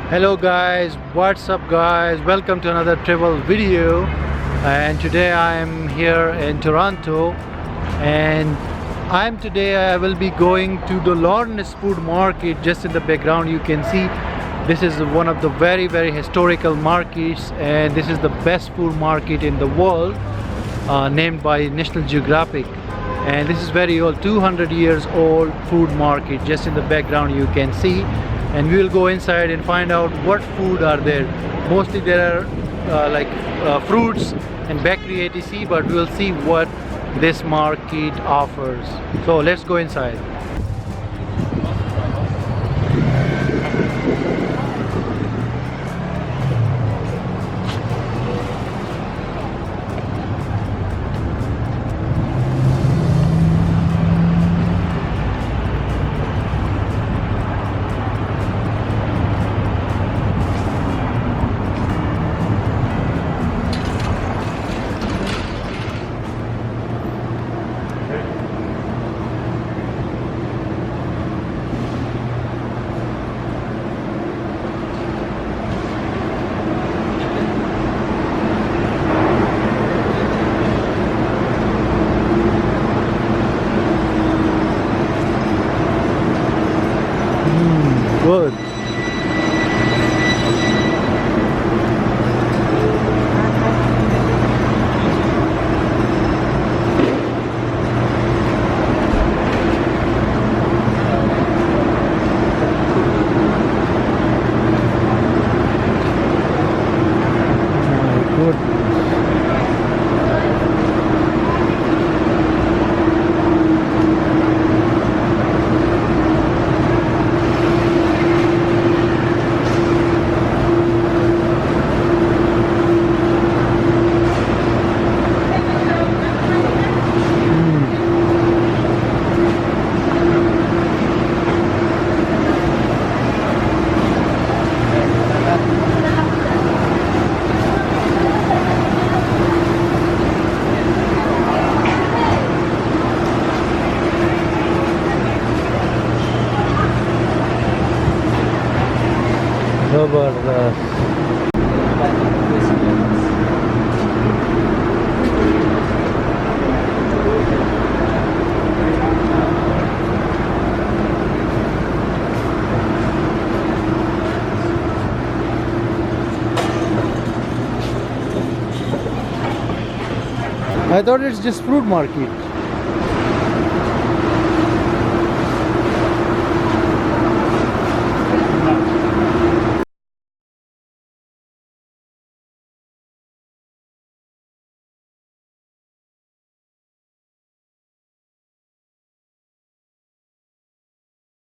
Hello guys, what's up guys? Welcome to another travel video. And today I am here in Toronto, and I will be going to the Lawrence Food Market. Just in the background you can see this is one of the very historical markets, and this is the best food market in the world, named by National Geographic. And this is very old, 200 years old food market. Just in the background you can see, and we will go inside and find out what food are there. Mostly there are fruits and bakery etc, but we will see what this market offers. So let's go inside. Good. Good. Zabardast. I thought it's just fruit market.